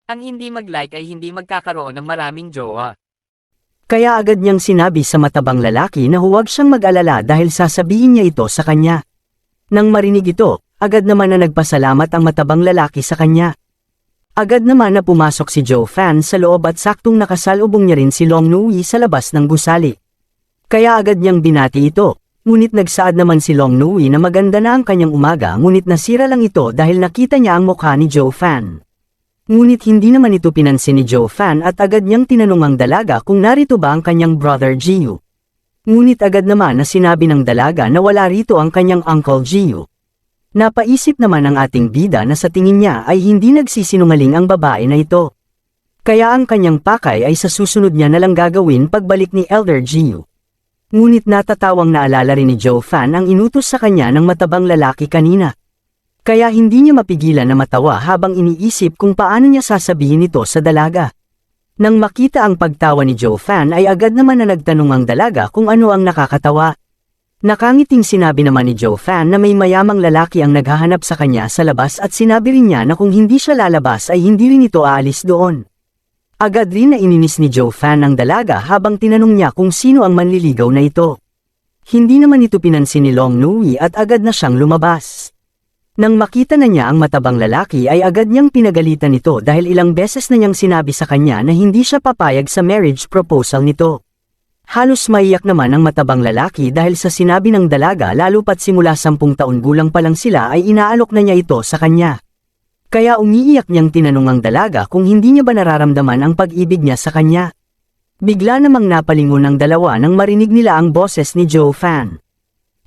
Ang hindi mag-like ay hindi magkakaroon ng maraming jowa. Kaya agad niyang sinabi sa matabang lalaki na huwag siyang mag-alala dahil sasabihin niya ito sa kanya. Nang marinig ito, agad naman na nagpasalamat ang matabang lalaki sa kanya. Agad naman na pumasok si Joe Fan sa loob at saktong nakasalubong niya rin si Long Nui sa labas ng gusali. Kaya agad niyang binati ito, ngunit nagsaad naman si Long Nui na maganda na ang kanyang umaga ngunit nasira lang ito dahil nakita niya ang mukha ni Joe Fan. Ngunit hindi naman ito pinansin ni Joe Fan at agad niyang tinanong ang dalaga kung narito ba ang kanyang brother Jiu. Ngunit agad naman na sinabi ng dalaga na wala rito ang kanyang uncle Jiu. Napaisip naman ang ating bida na sa tingin niya ay hindi nagsisinungaling ang babae na ito. Kaya ang kanyang pakay ay sa susunod niya na lang gagawin pagbalik ni Elder Jiu. Ngunit natatawang naalala rin ni Joe Fan ang inutos sa kanya ng matabang lalaki kanina. Kaya hindi niya mapigilan na matawa habang iniisip kung paano niya sasabihin ito sa dalaga. Nang makita ang pagtawa ni Joe Fan ay agad naman na nagtanong ang dalaga kung ano ang nakakatawa. Nakangiting sinabi naman ni Joe Fan na may mayamang lalaki ang naghahanap sa kanya sa labas at sinabi rin niya na kung hindi siya lalabas ay hindi rin ito aalis doon. Agad rin na ininis ni Joe Fan ang dalaga habang tinanong niya kung sino ang manliligaw na ito. Hindi naman ito pinansin ni Long Nui at agad na siyang lumabas. Nang makita na niya ang matabang lalaki ay agad niyang pinagalitan nito dahil ilang beses na niyang sinabi sa kanya na hindi siya papayag sa marriage proposal nito. Halos maiyak naman ang matabang lalaki dahil sa sinabi ng dalaga lalo pat simula 10 taon gulang pa lang sila ay inaalok na niya ito sa kanya. Kaya umiiyak niyang tinanong ang dalaga kung hindi niya ba nararamdaman ang pag-ibig niya sa kanya. Bigla namang napalingon ang dalawa nang marinig nila ang boses ni Joe Fan.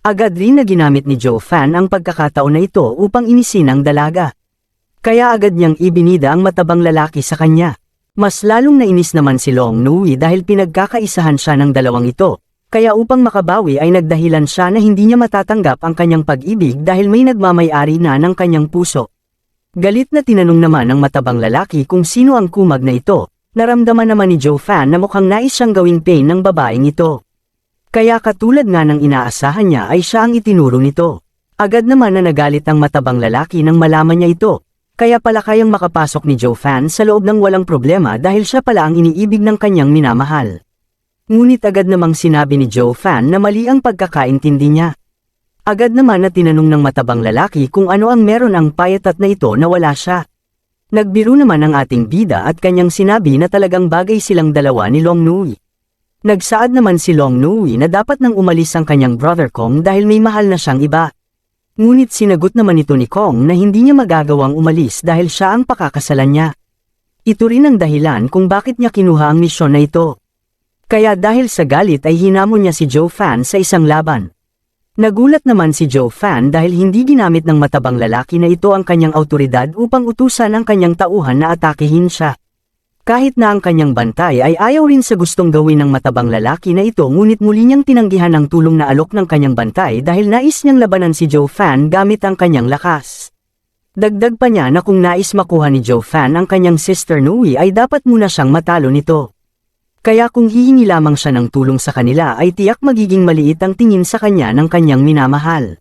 Agad rin na ginamit ni Joe Fan ang pagkakataon na ito upang inisin ang dalaga. Kaya agad niyang ibinida ang matabang lalaki sa kanya. Mas lalong nainis naman si Long Nui dahil pinagkakaisahan siya ng dalawang ito, kaya upang makabawi ay nagdahilan siya na hindi niya matatanggap ang kanyang pag-ibig dahil may nagmamay-ari na ng kanyang puso. Galit na tinanong naman ng matabang lalaki kung sino ang kumag na ito, naramdaman naman ni Joe Fan na mukhang nais siyang gawing pain ng babaeng ito. Kaya katulad nga ng inaasahan niya ay siya ang itinuro nito. Agad naman na nagalit ang matabang lalaki nang malaman niya ito. Kaya pala kayang makapasok ni Joe Fan sa loob ng walang problema dahil siya pala ang iniibig ng kanyang minamahal. Ngunit agad namang sinabi ni Joe Fan na mali ang pagkakaintindi niya. Agad naman na tinanong ng matabang lalaki kung ano ang meron ang payatat na ito na wala siya. Nagbiro naman ang ating bida at kanyang sinabi na talagang bagay silang dalawa ni Long Nui. Nagsaad naman si Long Nui na dapat nang umalis ang kanyang brother Kong dahil may mahal na siyang iba. Ngunit sinagot naman ito ni Kong na hindi niya magagawang umalis dahil siya ang pakakasalan niya. Ito rin ang dahilan kung bakit niya kinuha ang misyon na ito. Kaya dahil sa galit ay hinamon niya si Joe Fan sa isang laban. Nagulat naman si Joe Fan dahil hindi ginamit ng matabang lalaki na ito ang kanyang autoridad upang utusan ang kanyang tauhan na atakehin siya. Kahit na ang kanyang bantay ay ayaw rin sa gustong gawin ng matabang lalaki na ito ngunit muli niyang tinanggihan ang tulong na alok ng kanyang bantay dahil nais niyang labanan si Joe Fan gamit ang kanyang lakas. Dagdag pa niya na kung nais makuha ni Joe Fan ang kanyang sister Nui ay dapat muna siyang matalo nito. Kaya kung hihingi lamang siya ng tulong sa kanila ay tiyak magiging maliit ang tingin sa kanya ng kanyang minamahal.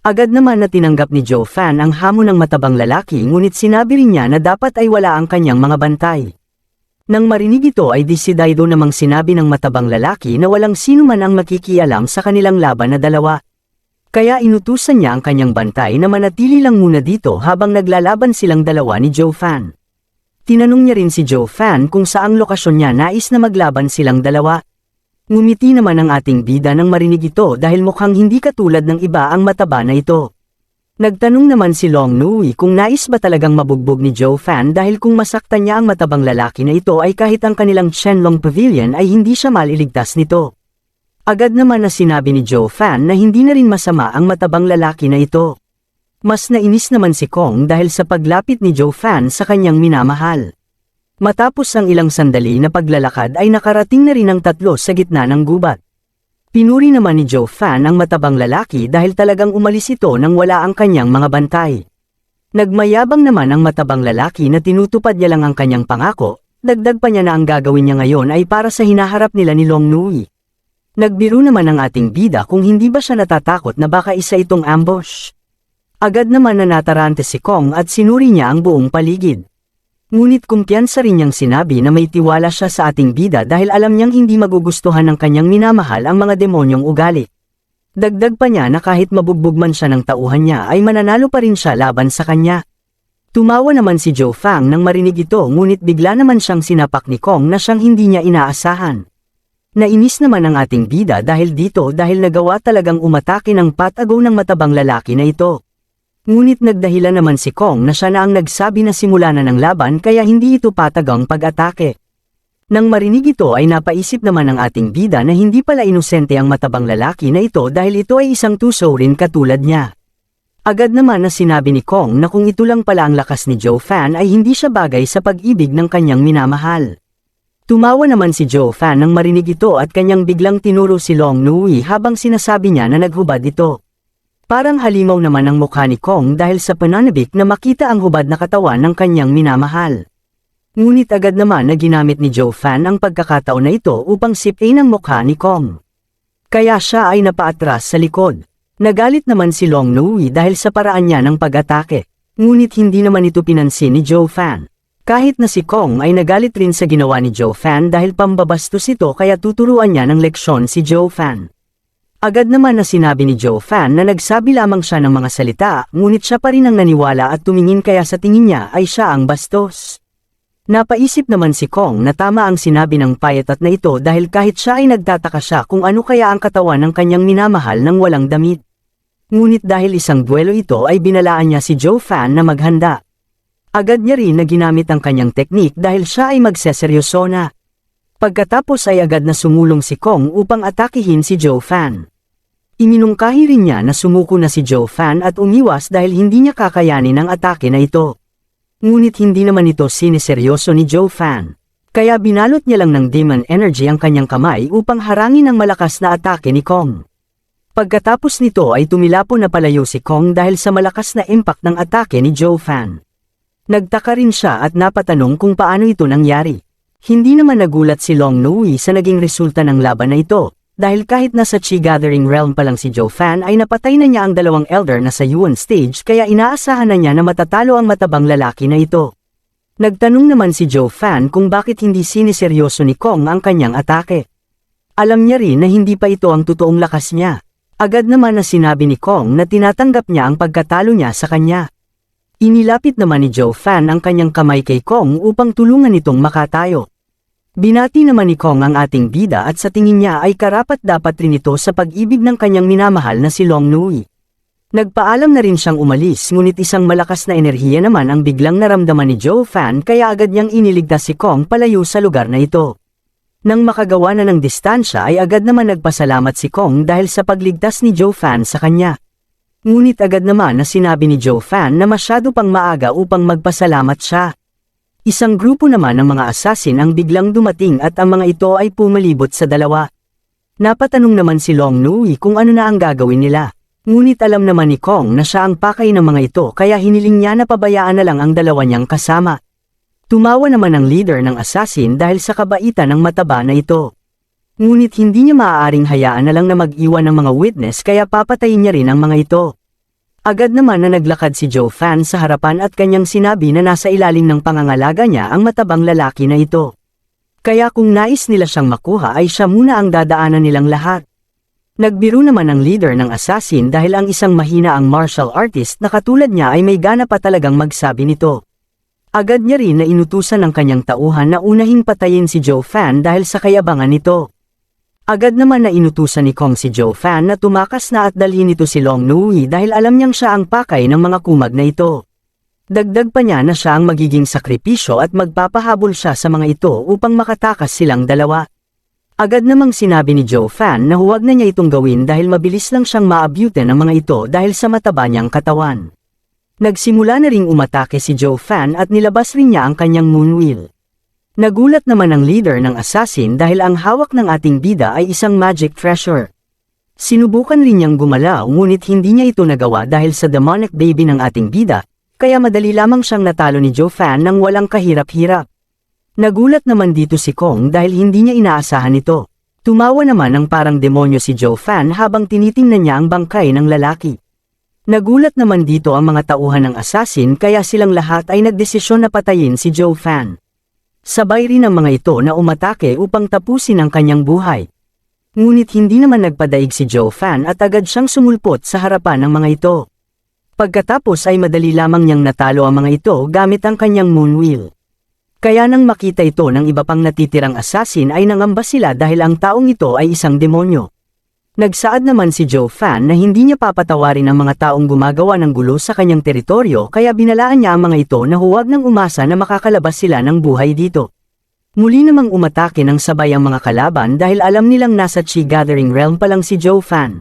Agad naman na tinanggap ni Joe Fan ang hamon ng matabang lalaki ngunit sinabi rin niya na dapat ay wala ang kanyang mga bantay. Nang marinig ito ay desidido namang sinabi ng matabang lalaki na walang sino man ang makikialam sa kanilang laban na dalawa. Kaya inutusan niya ang kanyang bantay na manatili lang muna dito habang naglalaban silang dalawa ni Joe Fan. Tinanong niya rin si Joe Fan kung saang lokasyon niya nais na maglaban silang dalawa. Ngumiti naman ang ating bida nang marinig ito dahil mukhang hindi katulad ng iba ang mataba na ito. Nagtanong naman si Long Nui kung nais ba talagang mabugbog ni Joe Fan dahil kung masaktan niya ang matabang lalaki na ito ay kahit ang kanilang Shenlong Pavilion ay hindi siya maliligtas nito. Agad naman na sinabi ni Joe Fan na hindi na rin masama ang matabang lalaki na ito. Mas nainis naman si Kong dahil sa paglapit ni Joe Fan sa kanyang minamahal. Matapos ang ilang sandali na paglalakad ay nakarating na rin ang tatlo sa gitna ng gubat. Pinuri naman ni Joe Fan ang matabang lalaki dahil talagang umalis ito nang wala ang kanyang mga bantay. Nagmayabang naman ang matabang lalaki na tinutupad niya lang ang kanyang pangako, dagdag pa niya na ang gagawin niya ngayon ay para sa hinaharap nila ni Long Nui. Nagbiro naman ang ating bida kung hindi ba siya natatakot na baka isa itong ambush. Agad naman na natarante si Kong at sinuri niya ang buong paligid. Ngunit kumpiyansa rin niyang sinabi na may tiwala siya sa ating bida dahil alam niyang hindi magugustuhan ng kanyang minamahal ang mga demonyong ugali. Dagdag pa niya na kahit mabugbog man siya ng tauhan niya ay mananalo pa rin siya laban sa kanya. Tumawa naman si Joe Fang nang marinig ito ngunit bigla naman siyang sinapak ni Kong na siyang hindi niya inaasahan. Nainis naman ang ating bida dahil nagawa talagang umatake ng patago ng matabang lalaki na ito. Ngunit nagdahilan naman si Kong na siya na ang nagsabi na simula na ng laban kaya hindi ito patagang pag-atake. Nang marinig ito ay napaisip naman ang ating bida na hindi pala inosente ang matabang lalaki na ito dahil ito ay isang tuso rin katulad niya. Agad naman na sinabi ni Kong na kung ito lang pala ang lakas ni Joe Fan ay hindi siya bagay sa pag-ibig ng kanyang minamahal. Tumawa naman si Joe Fan nang marinig ito at kanyang biglang tinuro si Long Nui habang sinasabi niya na naghubad ito. Parang halimaw naman ang mukha ni Kong dahil sa pananabik na makita ang hubad na katawan ng kanyang minamahal. Ngunit agad naman na ginamit ni Joe Fan ang pagkakataon na ito upang sipin ang mukha ni Kong. Kaya siya ay napaatras sa likod. Nagalit naman si Long Nui dahil sa paraan niya ng pag-atake. Ngunit hindi naman ito pinansin ni Joe Fan. Kahit na si Kong ay nagalit rin sa ginawa ni Joe Fan dahil pambabastos ito kaya tuturuan niya ng leksyon si Joe Fan. Agad naman na sinabi ni Joe Fan na nagsabi lamang siya ng mga salita ngunit siya pa rin ang naniwala at tumingin kaya sa tingin niya ay siya ang bastos. Napaisip naman si Kong na tama ang sinabi ng payatat na ito dahil kahit siya ay nagtataka siya kung ano kaya ang katawan ng kanyang minamahal nang walang damit. Ngunit dahil isang duelo ito ay binalaan niya si Joe Fan na maghanda. Agad niya rin na ginamit ang kanyang teknik dahil siya ay magseseryoso na. Pagkatapos ay agad na sumulong si Kong upang atakihin si Joe Fan. Iminungkahi rin niya na sumuko na si Joe Fan at umiwas dahil hindi niya kakayanin ang atake na ito. Ngunit hindi naman ito siniseryoso ni Joe Fan. Kaya binalot niya lang ng demon energy ang kanyang kamay upang harangin ang malakas na atake ni Kong. Pagkatapos nito ay tumilapon na palayo si Kong dahil sa malakas na impact ng atake ni Joe Fan. Nagtaka rin siya at napatanong kung paano ito nangyari. Hindi naman nagulat si Long Nui sa naging resulta ng laban na ito, dahil kahit nasa Chi Gathering Realm pa lang si Joe Fan ay napatay na niya ang dalawang elder na sa Yuan stage kaya inaasahan na niya na matatalo ang matabang lalaki na ito. Nagtanong naman si Joe Fan kung bakit hindi siniseryoso ni Kong ang kanyang atake. Alam niya rin na hindi pa ito ang totoong lakas niya. Agad naman na sinabi ni Kong na tinatanggap niya ang pagkatalo niya sa kanya. Inilapit naman ni Joe Fan ang kanyang kamay kay Kong upang tulungan itong makatayo. Binati naman ni Kong ang ating bida at sa tingin niya ay karapat-dapat rin ito sa pag-ibig ng kanyang minamahal na si Long Nui. Nagpaalam na rin siyang umalis ngunit isang malakas na enerhiya naman ang biglang naramdaman ni Joe Fan kaya agad niyang iniligtas si Kong palayo sa lugar na ito. Nang makagawa na ng distansya ay agad naman nagpasalamat si Kong dahil sa pagligtas ni Joe Fan sa kanya. Ngunit agad naman na sinabi ni Joe Fan na masyado pang maaga upang magpasalamat siya. Isang grupo naman ng mga assassin ang biglang dumating at ang mga ito ay pumalibot sa dalawa. Napatanong naman si Long Nui kung ano na ang gagawin nila. Ngunit alam naman ni Kong na siya ang pakay ng mga ito kaya hiniling niya na pabayaan na lang ang dalawa niyang kasama. Tumawa naman ang leader ng assassin dahil sa kabaitan ng mataba na ito. Ngunit hindi niya maaaring hayaan na lang na mag-iwan ng mga witness kaya papatayin niya rin ang mga ito. Agad naman na naglakad si Joe Fan sa harapan at kanyang sinabi na nasa ilalim ng pangangalaga niya ang matabang lalaki na ito. Kaya kung nais nila siyang makuha ay siya muna ang dadaanan nilang lahat. Nagbiro naman ang leader ng assassin dahil ang isang mahina ang martial artist na katulad niya ay may gana pa talagang magsabi nito. Agad niya rin na inutusan ng kanyang tauhan na unahing patayin si Joe Fan dahil sa kayabangan nito. Agad naman na inutusan ni Kong si Joe Fan na tumakas na at dalhin ito si Long Nui dahil alam niyang siya ang pakay ng mga kumag na ito. Dagdag pa niya na siya ang magiging sakripisyo at magpapahabol siya sa mga ito upang makatakas silang dalawa. Agad namang sinabi ni Joe Fan na huwag na niya itong gawin dahil mabilis lang siyang maabutin ng mga ito dahil sa mataba niyang katawan. Nagsimula na ring umatake si Joe Fan at nilabas rin niya ang kanyang moonwheel. Nagulat naman ang leader ng assassin dahil ang hawak ng ating bida ay isang magic treasure. Sinubukan rin niyang gumalaw ngunit hindi niya ito nagawa dahil sa demonic baby ng ating bida, kaya madali lamang siyang natalo ni Joe Fan nang walang kahirap-hirap. Nagulat naman dito si Kong dahil hindi niya inaasahan ito. Tumawa naman ang parang demonyo si Joe Fan habang tinitingnan niya ang bangkay ng lalaki. Nagulat naman dito ang mga tauhan ng assassin kaya silang lahat ay nagdesisyon na patayin si Joe Fan. Sabay rin ang mga ito na umatake upang tapusin ang kanyang buhay. Ngunit hindi naman nagpadaig si Joe Fan at agad siyang sumulpot sa harapan ng mga ito. Pagkatapos ay madali lamang niyang natalo ang mga ito gamit ang kanyang moonwheel. Kaya nang makita ito ng iba pang natitirang assassin ay nangamba sila dahil ang taong ito ay isang demonyo. Nagsaad naman si Joe Fan na hindi niya papatawarin ang mga taong gumagawa ng gulo sa kanyang teritoryo kaya binalaan niya ang mga ito na huwag nang umasa na makakalabas sila ng buhay dito. Muli namang umatake ng sabay ang mga kalaban dahil alam nilang nasa Chi Gathering Realm pa lang si Joe Fan.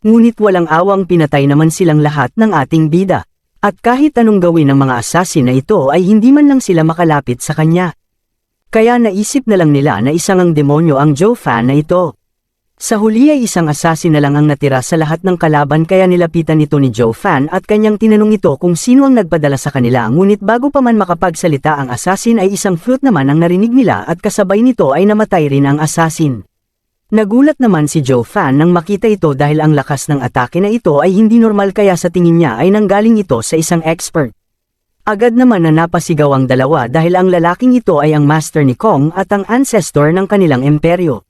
Ngunit walang awang pinatay naman silang lahat ng ating bida. At kahit anong gawin ng mga assassin na ito ay hindi man lang sila makalapit sa kanya. Kaya naisip na lang nila na isang ang demonyo ang Joe Fan na ito. Sa huli ay isang assassin na lang ang natira sa lahat ng kalaban kaya nilapitan ito ni Joe Fan at kanyang tinanong ito kung sino ang nagpadala sa kanila ngunit bago pa man makapagsalita ang assassin ay isang flute naman ang narinig nila at kasabay nito ay namatay rin ang assassin. Nagulat naman si Joe Fan nang makita ito dahil ang lakas ng atake na ito ay hindi normal kaya sa tingin niya ay nanggaling ito sa isang expert. Agad naman na napasigaw ang dalawa dahil ang lalaking ito ay ang master ni Kong at ang ancestor ng kanilang imperyo.